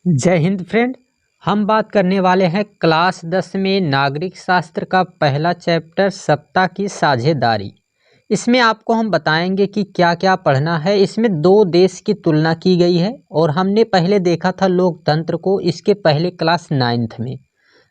जय हिंद फ्रेंड। हम बात करने वाले हैं क्लास 10 में नागरिक शास्त्र का पहला चैप्टर सत्ता की साझेदारी। इसमें आपको हम बताएंगे कि क्या क्या पढ़ना है। इसमें दो देश की तुलना की गई है और हमने पहले देखा था लोकतंत्र को, इसके पहले क्लास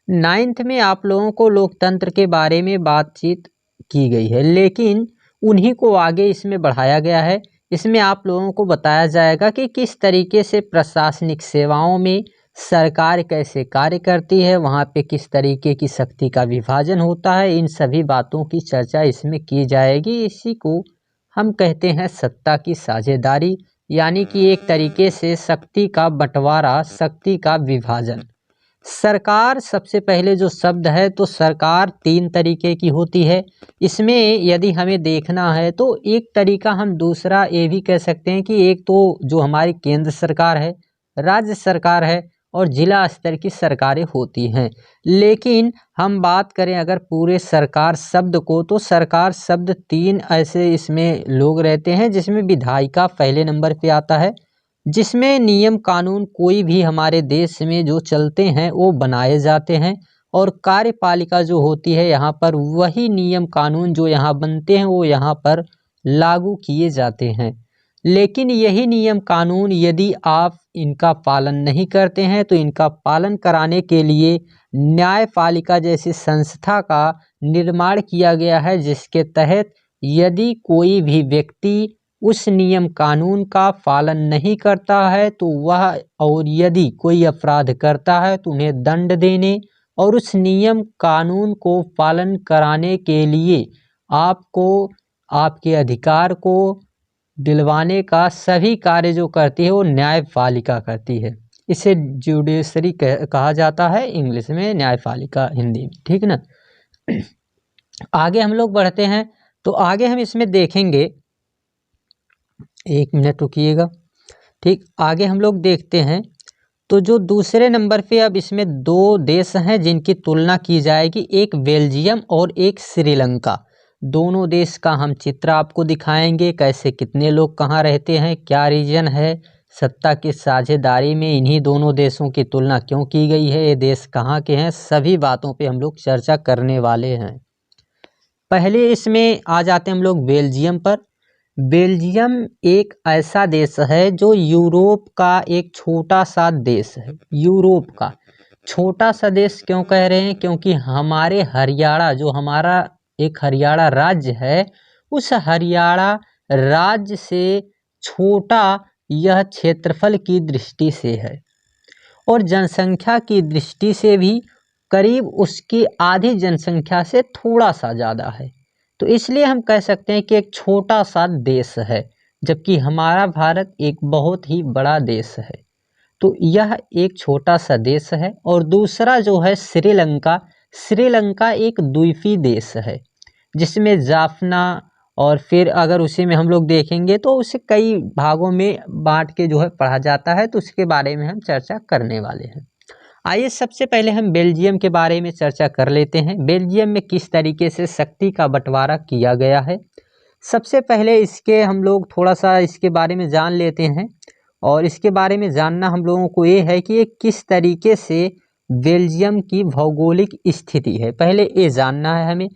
9th में आप लोगों को लोकतंत्र के बारे में बातचीत की गई है, लेकिन उन्हीं को आगे इसमें बढ़ाया गया है। इसमें आप लोगों को बताया जाएगा कि किस तरीके से प्रशासनिक सेवाओं में सरकार कैसे कार्य करती है, वहाँ पे किस तरीके की शक्ति का विभाजन होता है। इन सभी बातों की चर्चा इसमें की जाएगी। इसी को हम कहते हैं सत्ता की साझेदारी, यानी कि एक तरीके से शक्ति का बंटवारा, शक्ति का विभाजन। सरकार सबसे पहले जो शब्द है, तो सरकार तीन तरीके की होती है। इसमें यदि हमें देखना है तो एक तरीका हम दूसरा ये भी कह सकते हैं कि एक तो जो हमारी केंद्र सरकार है, राज्य सरकार है और जिला स्तर की सरकारें होती हैं। लेकिन हम बात करें अगर पूरे सरकार शब्द को, तो सरकार शब्द तीन ऐसे इसमें लोग रहते हैं, जिसमें विधायिका पहले नंबर पे आता है, जिसमें नियम कानून कोई भी हमारे देश में जो चलते हैं वो बनाए जाते हैं। और कार्यपालिका जो होती है, यहाँ पर वही नियम कानून जो यहाँ बनते हैं वो यहाँ पर लागू किए जाते हैं। लेकिन यही नियम कानून यदि आप इनका पालन नहीं करते हैं, तो इनका पालन कराने के लिए न्यायपालिका जैसी संस्था का निर्माण किया गया है, जिसके तहत यदि कोई भी व्यक्ति उस नियम कानून का पालन नहीं करता है तो वह, और यदि कोई अपराध करता है तो उन्हें दंड देने और उस नियम कानून को पालन कराने के लिए आपको आपके अधिकार को दिलवाने का सभी कार्य जो करती है वो न्यायपालिका करती है। इसे जुडिशरी कहा जाता है, इंग्लिश में न्यायपालिका, हिंदी में, ठीक ना। आगे हम लोग बढ़ते हैं, तो आगे हम इसमें देखेंगे, एक मिनट रुकिएगा। ठीक, आगे हम लोग देखते हैं, तो जो दूसरे नंबर पे अब इसमें दो देश हैं जिनकी तुलना की जाएगी, एक बेल्जियम और एक श्रीलंका। दोनों देश का हम चित्र आपको दिखाएंगे, कैसे कितने लोग कहाँ रहते हैं, क्या रीजन है, सत्ता की साझेदारी में इन्हीं दोनों देशों की तुलना क्यों की गई है, ये देश कहाँ के हैं, सभी बातों पे हम लोग चर्चा करने वाले हैं। पहले इसमें आ जाते हैं हम लोग बेल्जियम पर। बेल्जियम एक ऐसा देश है जो यूरोप का एक छोटा सा देश है। यूरोप का छोटा सा देश क्यों कह रहे हैं, क्योंकि हमारे हरियाणा, जो हमारा एक हरियाणा राज्य है, उस हरियाणा राज्य से छोटा यह क्षेत्रफल की दृष्टि से है और जनसंख्या की दृष्टि से भी करीब उसकी आधी जनसंख्या से थोड़ा सा ज़्यादा है। तो इसलिए हम कह सकते हैं कि एक छोटा सा देश है, जबकि हमारा भारत एक बहुत ही बड़ा देश है। तो यह एक छोटा सा देश है। और दूसरा जो है श्रीलंका। श्रीलंका एक द्वीपीय देश है, जिसमें जाफना, और फिर अगर उसी में हम लोग देखेंगे तो उसे कई भागों में बांट के जो है पढ़ा जाता है, तो उसके बारे में हम चर्चा करने वाले हैं। आइए सबसे पहले हम बेल्जियम के बारे में चर्चा कर लेते हैं। बेल्जियम में किस तरीके से शक्ति का बंटवारा किया गया है। सबसे पहले इसके हम लोग थोड़ा सा इसके बारे में जान लेते हैं, और इसके बारे में जानना हम लोगों को ये है कि ये किस तरीके से बेल्जियम की भौगोलिक स्थिति है, पहले ये जानना है हमें,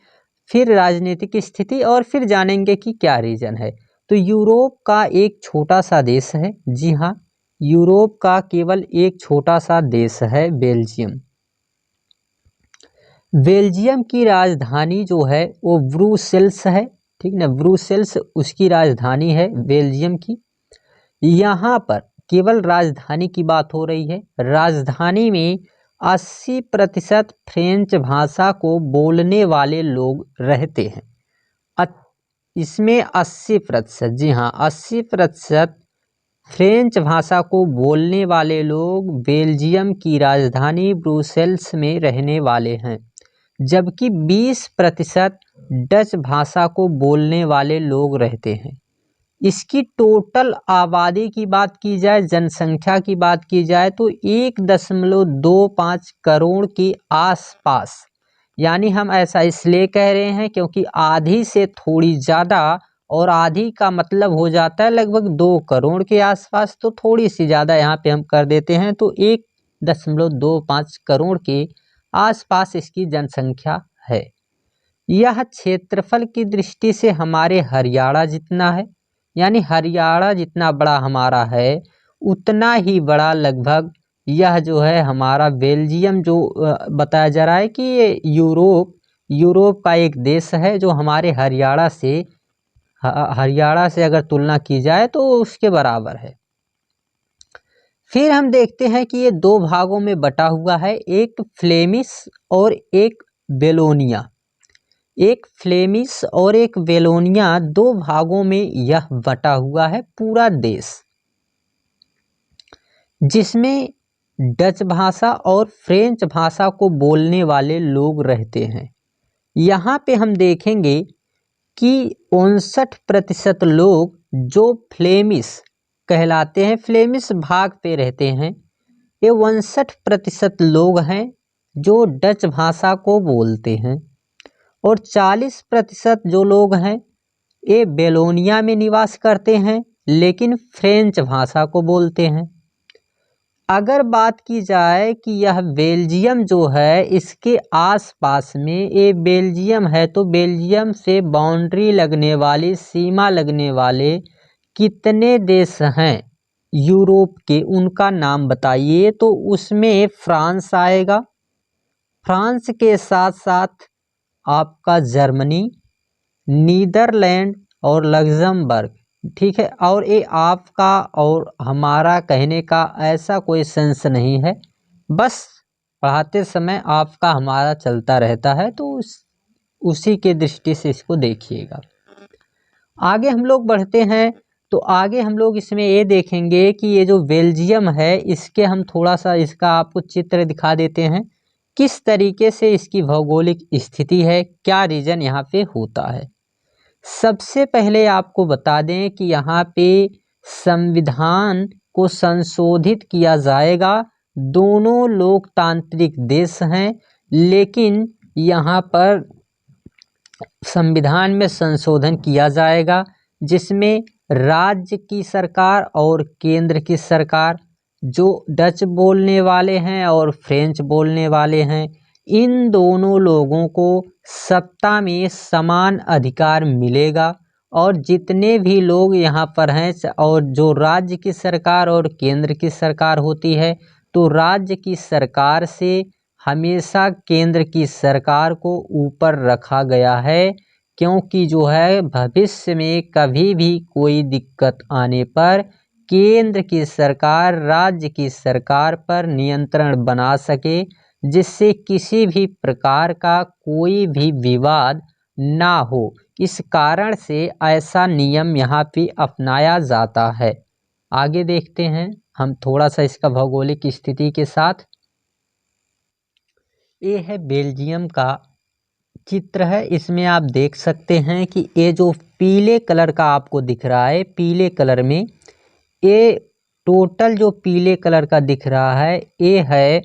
फिर राजनीतिक स्थिति, और फिर जानेंगे कि क्या रीजन है। तो यूरोप का एक छोटा सा देश है, जी हाँ, यूरोप का केवल एक छोटा सा देश है बेल्जियम। बेल्जियम की राजधानी जो है वो ब्रुसेल्स है, ठीक ना, ब्रुसेल्स उसकी राजधानी है बेल्जियम की। यहाँ पर केवल राजधानी की बात हो रही है। राजधानी में 80% फ्रेंच भाषा को बोलने वाले लोग रहते हैं। इसमें 80%, जी हाँ, 80% फ्रेंच भाषा को बोलने वाले लोग बेल्जियम की राजधानी ब्रुसेल्स में रहने वाले हैं, जबकि 20% डच भाषा को बोलने वाले लोग रहते हैं। इसकी टोटल आबादी की बात की जाए, जनसंख्या की बात की जाए, तो 1.25 करोड़ के आसपास, यानी हम ऐसा इसलिए कह रहे हैं क्योंकि आधी से थोड़ी ज़्यादा, और आधी का मतलब हो जाता है लगभग 2 करोड़ के आसपास, तो थोड़ी सी ज़्यादा यहाँ पे हम कर देते हैं, तो 1 1.25 करोड़ के आसपास इसकी जनसंख्या है। यह क्षेत्रफल की दृष्टि से हमारे हरियाणा जितना है, यानी हरियाणा जितना बड़ा हमारा है उतना ही बड़ा लगभग यह जो है हमारा बेल्जियम जो बताया जा रहा है कि ये यूरोप का एक देश है जो हमारे हरियाणा से अगर तुलना की जाए तो उसके बराबर है। फिर हम देखते हैं कि ये दो भागों में बटा हुआ है, एक फ्लेमिश और एक वेलोनिया। एक फ्लेमिश और एक वेलोनिया, दो भागों में यह बटा हुआ है पूरा देश, जिसमें डच भाषा और फ्रेंच भाषा को बोलने वाले लोग रहते हैं। यहाँ पे हम देखेंगे कि 59% लोग जो फ्लेमिश कहलाते हैं, फ्लेमिश भाग पे रहते हैं, ये 59% लोग हैं जो डच भाषा को बोलते हैं, और 40% जो लोग हैं ये बेलोनिया में निवास करते हैं लेकिन फ्रेंच भाषा को बोलते हैं। अगर बात की जाए कि यह बेल्जियम जो है इसके आसपास में ये बेल्जियम है, तो बेल्जियम से बाउंड्री लगने वाली, सीमा लगने वाले कितने देश हैं यूरोप के, उनका नाम बताइए। तो उसमें फ्रांस आएगा, फ्रांस के साथ साथ आपका जर्मनी, नीदरलैंड और लग्जमबर्ग, ठीक है। और ये आपका और हमारा कहने का ऐसा कोई सेंस नहीं है, बस पढ़ाते समय आपका हमारा चलता रहता है, तो उसी के दृष्टि से इसको देखिएगा। आगे हम लोग बढ़ते हैं, तो आगे हम लोग इसमें ये देखेंगे कि ये जो बेल्जियम है इसके हम थोड़ा सा इसका आपको चित्र दिखा देते हैं, किस तरीके से इसकी भौगोलिक स्थिति है, क्या रीजन यहाँ पे होता है। सबसे पहले आपको बता दें कि यहाँ पे संविधान को संशोधित किया जाएगा। दोनों लोकतांत्रिक देश हैं, लेकिन यहाँ पर संविधान में संशोधन किया जाएगा जिसमें राज्य की सरकार और केंद्र की सरकार, जो डच बोलने वाले हैं और फ्रेंच बोलने वाले हैं, इन दोनों लोगों को सत्ता में समान अधिकार मिलेगा। और जितने भी लोग यहाँ पर हैं, और जो राज्य की सरकार और केंद्र की सरकार होती है, तो राज्य की सरकार से हमेशा केंद्र की सरकार को ऊपर रखा गया है, क्योंकि जो है भविष्य में कभी भी कोई दिक्कत आने पर केंद्र की सरकार राज्य की सरकार पर नियंत्रण बना सके, जिससे किसी भी प्रकार का कोई भी विवाद ना हो। इस कारण से ऐसा नियम यहाँ पे अपनाया जाता है। आगे देखते हैं हम थोड़ा सा इसका भौगोलिक स्थिति के साथ। ये है बेल्जियम का चित्र है, इसमें आप देख सकते हैं कि ये जो पीले कलर का आपको दिख रहा है, पीले कलर में ये टोटल जो पीले कलर का दिख रहा है ये है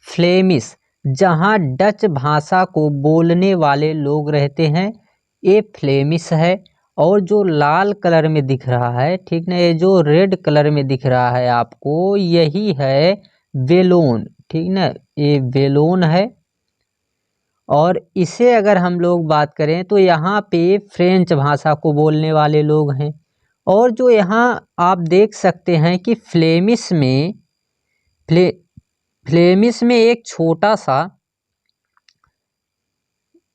फ्लेमिश, जहाँ डच भाषा को बोलने वाले लोग रहते हैं, ये फ्लेमिश है। और जो लाल कलर में दिख रहा है, ठीक ना, ये जो रेड कलर में दिख रहा है आपको, यही है वेलोन, ठीक ना, ये वेलोन है। और इसे अगर हम लोग बात करें तो यहाँ पे फ्रेंच भाषा को बोलने वाले लोग हैं। और जो यहाँ आप देख सकते हैं कि फ्लेमिश में एक छोटा सा,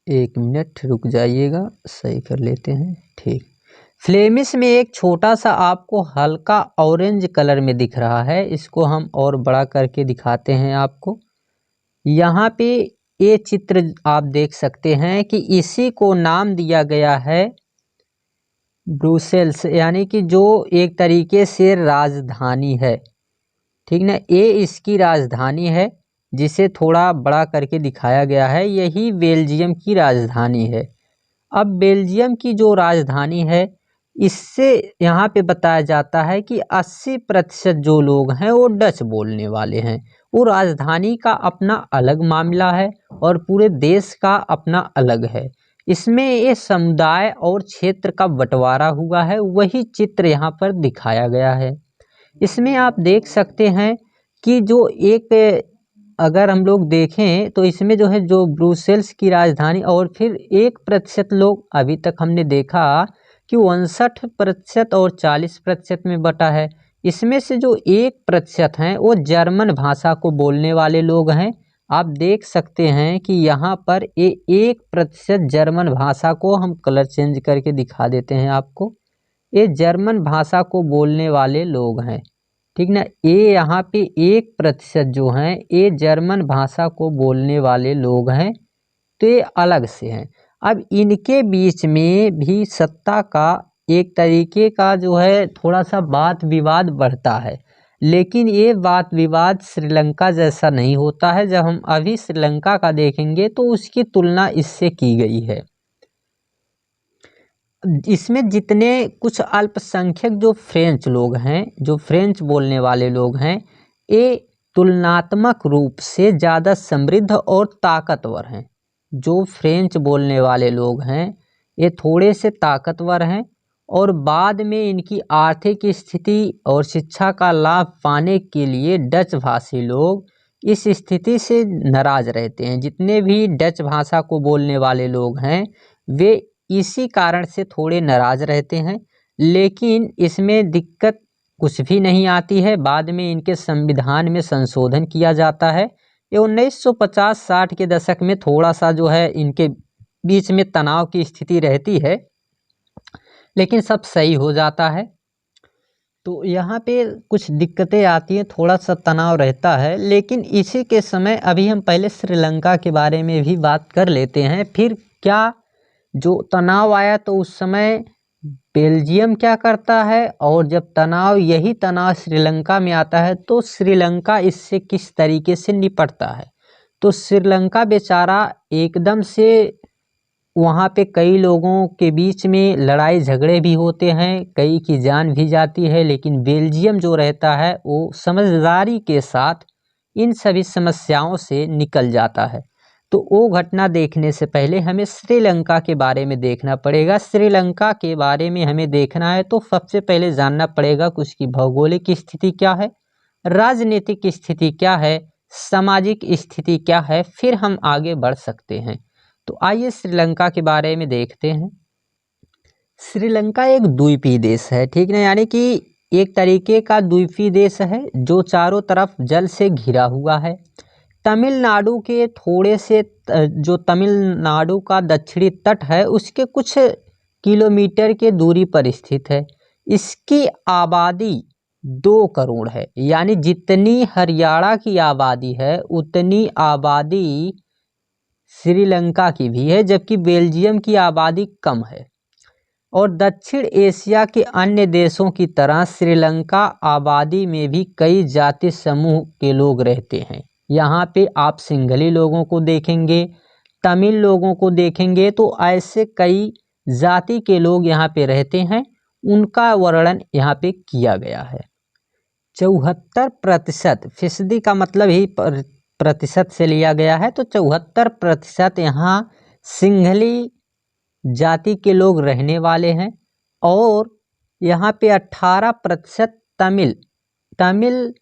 एक मिनट रुक जाइएगा, सही कर लेते हैं, ठीक। फ्लेमिश में एक छोटा सा आपको हल्का ऑरेंज कलर में दिख रहा है, इसको हम और बड़ा करके दिखाते हैं आपको। यहाँ पे ये चित्र आप देख सकते हैं कि इसी को नाम दिया गया है ब्रुसेल्स, यानी कि जो एक तरीके से राजधानी है, ठीक ना, ये इसकी राजधानी है, जिसे थोड़ा बड़ा करके दिखाया गया है, यही बेल्जियम की राजधानी है। अब बेल्जियम की जो राजधानी है, इससे यहाँ पे बताया जाता है कि 80% जो लोग हैं वो डच बोलने वाले हैं। वो राजधानी का अपना अलग मामला है और पूरे देश का अपना अलग है। इसमें ये समुदाय और क्षेत्र का बंटवारा हुआ है, वही चित्र यहाँ पर दिखाया गया है। इसमें आप देख सकते हैं इसकी जो एक अगर हम लोग देखें तो इसमें जो है जो ब्रुसेल्स की राजधानी, और फिर 1% लोग अभी तक हमने देखा कि 59% और 40% में बटा है। इसमें से जो 1% हैं वो जर्मन भाषा को बोलने वाले लोग हैं। आप देख सकते हैं कि यहाँ पर ये 1% जर्मन भाषा को हम कलर चेंज करके दिखा देते हैं आपको। ये जर्मन भाषा को बोलने वाले लोग हैं, ठीक ना। ये यहाँ पे 1% जो हैं ये जर्मन भाषा को बोलने वाले लोग हैं, तो ये अलग से हैं। अब इनके बीच में भी सत्ता का एक तरीके का जो है थोड़ा सा वाद विवाद बढ़ता है, लेकिन ये वाद विवाद श्रीलंका जैसा नहीं होता है। जब हम अभी श्रीलंका का देखेंगे तो उसकी तुलना इससे की गई है। इसमें जितने कुछ अल्पसंख्यक जो फ्रेंच लोग हैं, जो फ्रेंच बोलने वाले लोग हैं, ये तुलनात्मक रूप से ज़्यादा समृद्ध और ताकतवर हैं। जो फ्रेंच बोलने वाले लोग हैं ये थोड़े से ताकतवर हैं, और बाद में इनकी आर्थिक स्थिति और शिक्षा का लाभ पाने के लिए डच भाषी लोग इस स्थिति से नाराज रहते हैं। जितने भी डच भाषा को बोलने वाले लोग हैं वे इसी कारण से थोड़े नाराज रहते हैं, लेकिन इसमें दिक्कत कुछ भी नहीं आती है। बाद में इनके संविधान में संशोधन किया जाता है। ये 1950-60 के दशक में थोड़ा सा जो है इनके बीच में तनाव की स्थिति रहती है, लेकिन सब सही हो जाता है। तो यहाँ पे कुछ दिक्कतें आती हैं, थोड़ा सा तनाव रहता है, लेकिन इसी के समय अभी हम पहले श्रीलंका के बारे में भी बात कर लेते हैं। फिर क्या जो तनाव आया तो उस समय बेल्जियम क्या करता है, और जब यही तनाव श्रीलंका में आता है तो श्रीलंका इससे किस तरीके से निपटता है। तो श्रीलंका बेचारा एकदम से वहाँ पे कई लोगों के बीच में लड़ाई झगड़े भी होते हैं, कई की जान भी जाती है, लेकिन बेल्जियम जो रहता है वो समझदारी के साथ इन सभी समस्याओं से निकल जाता है। तो वो घटना देखने से पहले हमें श्रीलंका के बारे में देखना पड़ेगा। श्रीलंका के बारे में हमें देखना है तो सबसे पहले जानना पड़ेगा कि उसकी भौगोलिक स्थिति क्या है, राजनीतिक स्थिति क्या है, सामाजिक स्थिति क्या है, फिर हम आगे बढ़ सकते हैं। तो आइए श्रीलंका के बारे में देखते हैं। श्रीलंका एक द्वीपीय देश है, ठीक ना, यानी कि एक तरीके का द्वीपीय देश है जो चारों तरफ जल से घिरा हुआ है। तमिलनाडु के थोड़े से जो तमिलनाडु का दक्षिणी तट है उसके कुछ किलोमीटर के दूरी पर स्थित है। इसकी आबादी 2 करोड़ है, यानी जितनी हरियाणा की आबादी है उतनी आबादी श्रीलंका की भी है, जबकि बेल्जियम की आबादी कम है। और दक्षिण एशिया के अन्य देशों की तरह श्रीलंका आबादी में भी कई जाति समूह के लोग रहते हैं। यहाँ पे आप सिंघली लोगों को देखेंगे, तमिल लोगों को देखेंगे, तो ऐसे कई जाति के लोग यहाँ पे रहते हैं। उनका वर्णन यहाँ पे किया गया है। 74% फीसदी का मतलब ही प्रतिशत से लिया गया है, तो 74% यहाँ सिंघली जाति के लोग रहने वाले हैं। और यहाँ पे 18% तमिल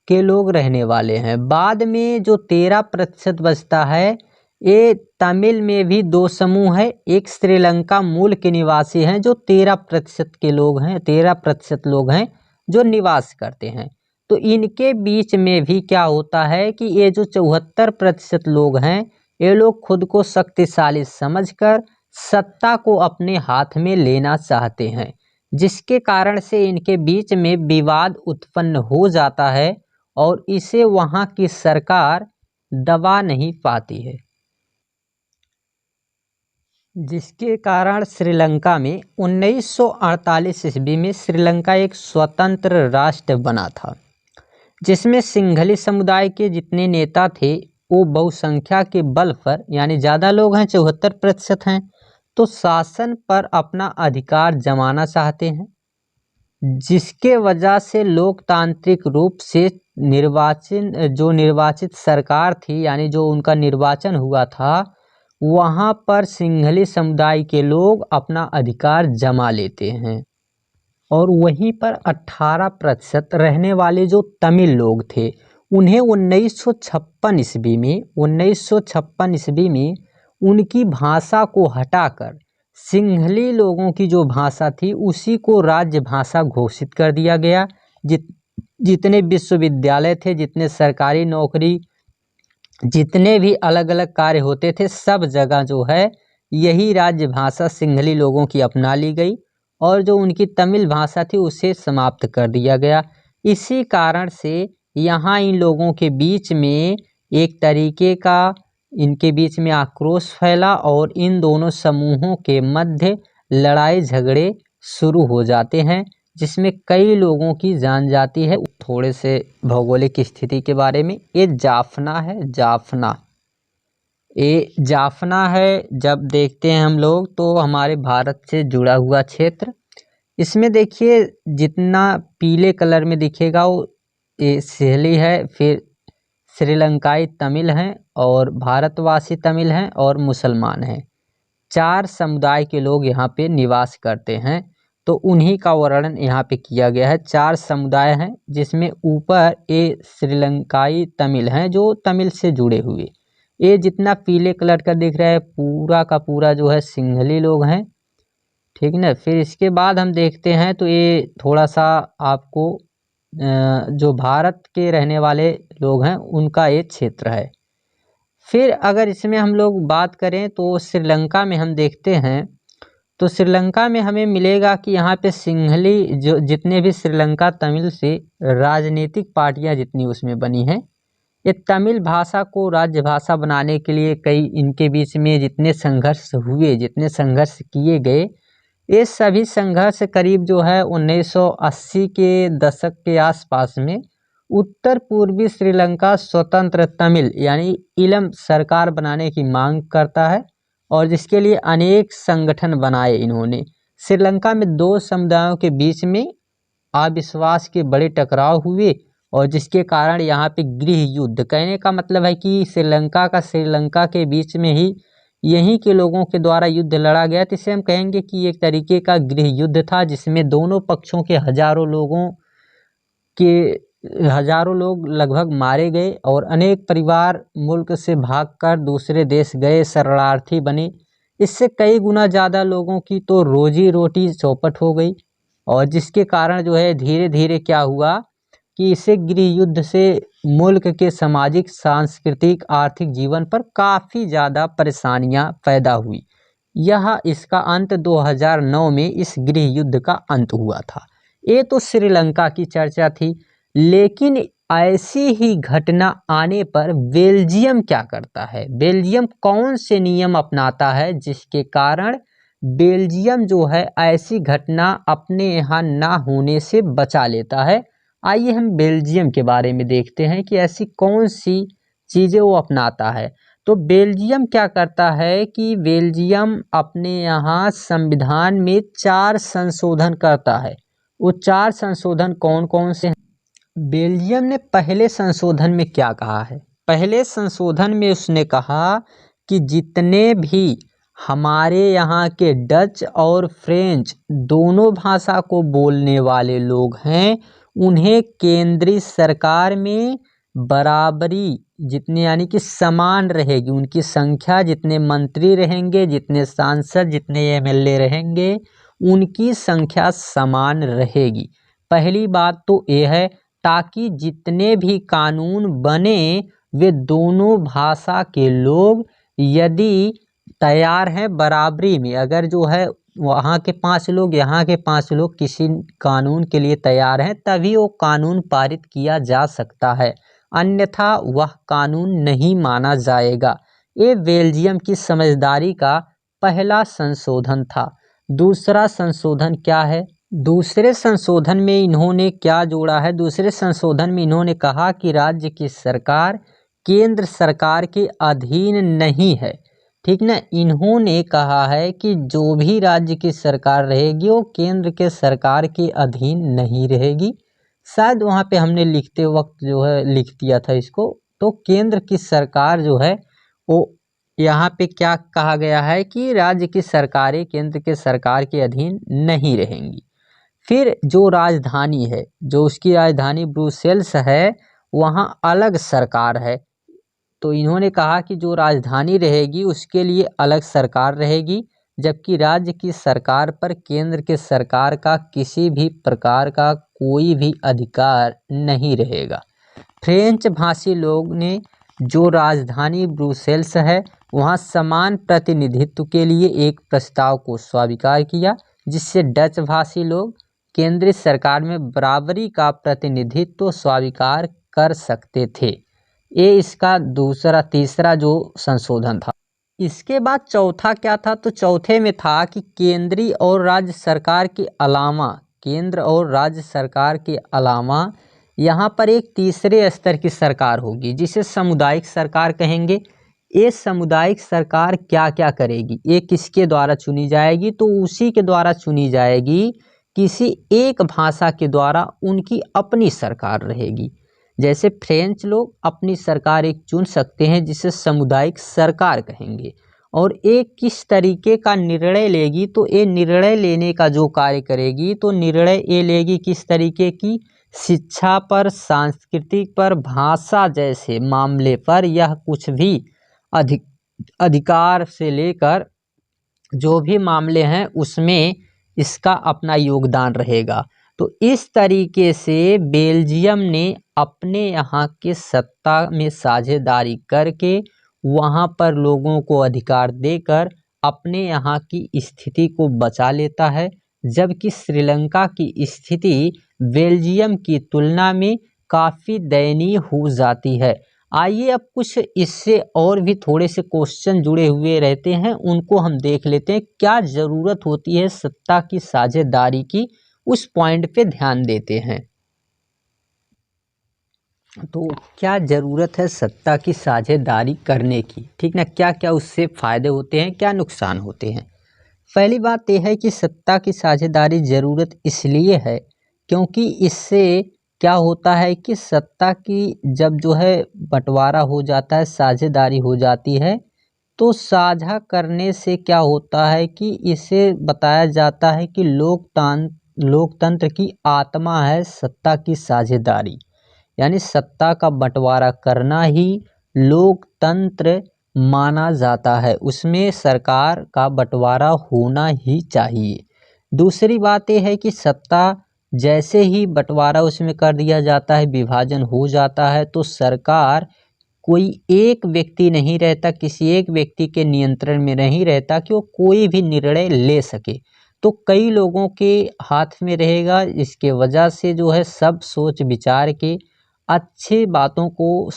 के लोग रहने वाले हैं। बाद में जो 13% बचता है ये तमिल में भी 2 समूह है। एक श्रीलंका मूल के निवासी हैं जो 13% के लोग हैं, 13% लोग हैं जो निवास करते हैं। तो इनके बीच में भी क्या होता है कि ये जो 74% लोग हैं ये लोग खुद को शक्तिशाली समझकर सत्ता को अपने हाथ में लेना चाहते हैं, जिसके कारण से इनके बीच में विवाद उत्पन्न हो जाता है और इसे वहाँ की सरकार दबा नहीं पाती है, जिसके कारण श्रीलंका में 1948 ईस्वी में श्रीलंका एक स्वतंत्र राष्ट्र बना था, जिसमें सिंघली समुदाय के जितने नेता थे वो बहुसंख्या के बल पर, यानी ज़्यादा लोग हैं 74% हैं, तो शासन पर अपना अधिकार जमाना चाहते हैं, जिसके वजह से लोकतांत्रिक रूप से निर्वाचित सरकार थी, यानी जो उनका निर्वाचन हुआ था, वहाँ पर सिंघली समुदाय के लोग अपना अधिकार जमा लेते हैं। और वहीं पर 18% रहने वाले जो तमिल लोग थे उन्हें 1956 ईस्वी में उनकी भाषा को हटाकर सिंहली लोगों की जो भाषा थी उसी को राज्य भाषा घोषित कर दिया गया। जितने विश्वविद्यालय थे, जितने सरकारी नौकरी, जितने भी अलग अलग कार्य होते थे, सब जगह जो है यही राज्य भाषा सिंहली लोगों की अपना ली गई और जो उनकी तमिल भाषा थी उसे समाप्त कर दिया गया। इसी कारण से यहाँ इन लोगों के बीच में एक तरीके का इनके बीच में आक्रोश फैला और इन दोनों समूहों के मध्य लड़ाई झगड़े शुरू हो जाते हैं, जिसमें कई लोगों की जान जाती है। थोड़े से भौगोलिक स्थिति के बारे में, ये जाफना है, जाफना है। जब देखते हैं हम लोग तो हमारे भारत से जुड़ा हुआ क्षेत्र, इसमें देखिए जितना पीले कलर में दिखेगा वो ये सिहली है, फिर श्रीलंकाई तमिल हैं और भारतवासी तमिल हैं और मुसलमान हैं। 4 समुदाय के लोग यहाँ पे निवास करते हैं, तो उन्हीं का वर्णन यहाँ पे किया गया है। 4 समुदाय हैं जिसमें ऊपर ये श्रीलंकाई तमिल हैं जो तमिल से जुड़े हुए, ये जितना पीले कलर का दिख रहा है पूरा का पूरा जो है सिंहली लोग हैं, ठीक ना। फिर इसके बाद हम देखते हैं तो ये थोड़ा सा आपको जो भारत के रहने वाले लोग हैं उनका ये क्षेत्र है। फिर अगर इसमें हम लोग बात करें तो श्रीलंका में हम देखते हैं तो श्रीलंका में हमें मिलेगा कि यहाँ पे सिंहली जो जितने भी श्रीलंका तमिल से राजनीतिक पार्टियाँ जितनी उसमें बनी हैं, ये तमिल भाषा को राज्य भाषा बनाने के लिए कई इनके बीच में जितने संघर्ष हुए, जितने संघर्ष किए गए, ये सभी संघर्ष करीब जो है 1980 के दशक के आसपास में उत्तर पूर्वी श्रीलंका स्वतंत्र तमिल यानी इलम सरकार बनाने की मांग करता है और जिसके लिए अनेक संगठन बनाए इन्होंने। श्रीलंका में 2 समुदायों के बीच में अविश्वास के बड़े टकराव हुए और जिसके कारण यहाँ पे गृह युद्ध, कहने का मतलब है कि श्रीलंका के बीच में ही यहीं के लोगों के द्वारा युद्ध लड़ा गया। तो इसे हम कहेंगे कि एक तरीके का गृह युद्ध था जिसमें दोनों पक्षों के हजारों लोग लगभग मारे गए और अनेक परिवार मुल्क से भागकर दूसरे देश गए, शरणार्थी बने। इससे कई गुना ज़्यादा लोगों की तो रोजी रोटी चौपट हो गई और जिसके कारण जो है धीरे धीरे क्या हुआ कि इसे गृह युद्ध से मुल्क के सामाजिक, सांस्कृतिक, आर्थिक जीवन पर काफ़ी ज़्यादा परेशानियां पैदा हुई। यह इसका अंत 2009 में इस गृह युद्ध का अंत हुआ था। ये तो श्रीलंका की चर्चा थी, लेकिन ऐसी ही घटना आने पर बेल्जियम क्या करता है, बेल्जियम कौन से नियम अपनाता है जिसके कारण बेल्जियम जो है ऐसी घटना अपने यहाँ ना होने से बचा लेता है। आइए हम बेल्जियम के बारे में देखते हैं कि ऐसी कौन सी चीज़ें वो अपनाता है। तो बेल्जियम क्या करता है कि बेल्जियम अपने यहाँ संविधान में 4 संशोधन करता है। वो 4 संशोधन कौन कौन से हैं? बेल्जियम ने पहले संशोधन में क्या कहा है? पहले संशोधन में उसने कहा कि जितने भी हमारे यहाँ के डच और फ्रेंच दोनों भाषा को बोलने वाले लोग हैं उन्हें केंद्रीय सरकार में बराबरी जितने यानी कि समान रहेगी, उनकी संख्या, जितने मंत्री रहेंगे, जितने सांसद, जितने एमएलए रहेंगे, उनकी संख्या समान रहेगी। पहली बात तो ये है ताकि जितने भी कानून बने वे दोनों भाषा के लोग यदि तैयार हैं बराबरी में, अगर जो है वहाँ के 5 लोग, यहाँ के 5 लोग किसी कानून के लिए तैयार हैं तभी वो कानून पारित किया जा सकता है, अन्यथा वह कानून नहीं माना जाएगा। ये बेल्जियम की समझदारी का पहला संशोधन था। दूसरा संशोधन क्या है? दूसरे संशोधन में इन्होंने क्या जोड़ा है? दूसरे संशोधन में इन्होंने कहा कि राज्य की सरकार केंद्र सरकार के अधीन नहीं है, ठीक ना। इन्होंने कहा है कि जो भी राज्य की सरकार रहेगी वो केंद्र के सरकार के अधीन नहीं रहेगी। शायद वहाँ पे हमने लिखते वक्त जो है लिख दिया था इसको, तो केंद्र की सरकार जो है वो यहाँ पे क्या कहा गया है कि राज्य की सरकारें केंद्र के सरकार के अधीन नहीं रहेंगी। फिर जो राजधानी है, जो उसकी राजधानी ब्रुसेल्स है, वहाँ अलग सरकार है। तो इन्होंने कहा कि जो राजधानी रहेगी उसके लिए अलग सरकार रहेगी, जबकि राज्य की सरकार पर केंद्र के सरकार का किसी भी प्रकार का कोई भी अधिकार नहीं रहेगा। फ्रेंच भाषी लोग ने जो राजधानी ब्रुसेल्स है वहाँ समान प्रतिनिधित्व के लिए एक प्रस्ताव को स्वीकार किया, जिससे डच भाषी लोग केंद्रीय सरकार में बराबरी का प्रतिनिधित्व स्वीकार कर सकते थे। ये इसका तीसरा जो संशोधन था। इसके बाद चौथा क्या था, तो चौथे में था कि केंद्रीय और राज्य सरकार के अलावा, केंद्र और राज्य सरकार के अलावा यहाँ पर एक तीसरे स्तर की सरकार होगी, जिसे सामुदायिक सरकार कहेंगे। ये सामुदायिक सरकार क्या क्या करेगी, ये किसके द्वारा चुनी जाएगी, तो उसी के द्वारा चुनी जाएगी किसी एक भाषा के द्वारा उनकी अपनी सरकार रहेगी। जैसे फ्रेंच लोग अपनी सरकार एक चुन सकते हैं जिसे सामुदायिक सरकार कहेंगे, और एक किस तरीके का निर्णय लेगी, तो ये निर्णय लेने का जो कार्य करेगी, तो निर्णय ये लेगी किस तरीके की, शिक्षा पर, सांस्कृतिक पर, भाषा जैसे मामले पर, यह कुछ भी अधिकार से लेकर जो भी मामले हैं उसमें इसका अपना योगदान रहेगा। तो इस तरीके से बेल्जियम ने अपने यहाँ के सत्ता में साझेदारी करके वहाँ पर लोगों को अधिकार देकर अपने यहाँ की स्थिति को बचा लेता है, जबकि श्रीलंका की स्थिति बेल्जियम की तुलना में काफ़ी दयनीय हो जाती है। आइए अब कुछ इससे और भी थोड़े से क्वेश्चन जुड़े हुए रहते हैं, उनको हम देख लेते हैं। क्या ज़रूरत होती है सत्ता की साझेदारी की, उस पॉइंट पे ध्यान देते हैं। तो क्या ज़रूरत है सत्ता की साझेदारी करने की, ठीक ना, क्या क्या उससे फ़ायदे होते हैं, क्या नुकसान होते हैं। पहली बात यह है कि सत्ता की साझेदारी ज़रूरत इसलिए है क्योंकि इससे क्या होता है कि सत्ता की जब जो है बंटवारा हो जाता है, साझेदारी हो जाती है, तो साझा करने से क्या होता है कि इसे बताया जाता है कि लोकतंत्र की आत्मा है सत्ता की साझेदारी, यानी सत्ता का बंटवारा करना ही लोकतंत्र माना जाता है, उसमें सरकार का बंटवारा होना ही चाहिए। दूसरी बात यह है कि सत्ता जैसे ही बंटवारा उसमें कर दिया जाता है, विभाजन हो जाता है, तो सरकार कोई एक व्यक्ति नहीं रहता, किसी एक व्यक्ति के नियंत्रण में नहीं रहता कि वो कोई भी निर्णय ले सके, तो कई लोगों के हाथ में रहेगा। इसके वजह से जो है सब सोच विचार के अच्छी बातों को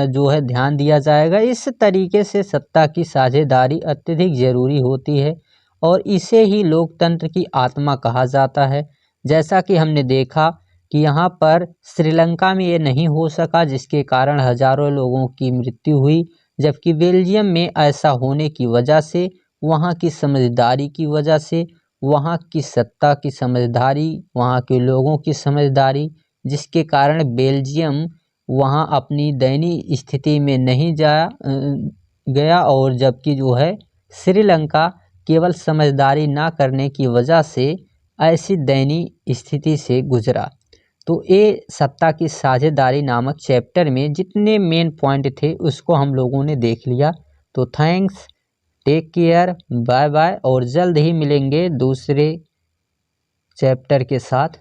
जो है ध्यान दिया जाएगा। इस तरीके से सत्ता की साझेदारी अत्यधिक ज़रूरी होती है और इसे ही लोकतंत्र की आत्मा कहा जाता है। जैसा कि हमने देखा कि यहाँ पर श्रीलंका में ये नहीं हो सका, जिसके कारण हजारों लोगों की मृत्यु हुई, जबकि बेल्जियम में ऐसा होने की वजह से, वहाँ की समझदारी की वजह से, वहाँ की सत्ता की समझदारी, वहाँ के लोगों की समझदारी, जिसके कारण बेल्जियम वहाँ अपनी दयनीय स्थिति में नहीं गया, और जबकि जो है श्रीलंका केवल समझदारी ना करने की वजह से ऐसी दयनीय स्थिति से गुजरा। तो ये सत्ता की साझेदारी नामक चैप्टर में जितने मेन पॉइंट थे उसको हम लोगों ने देख लिया। तो thanks, take care, bye bye, और जल्द ही मिलेंगे दूसरे चैप्टर के साथ।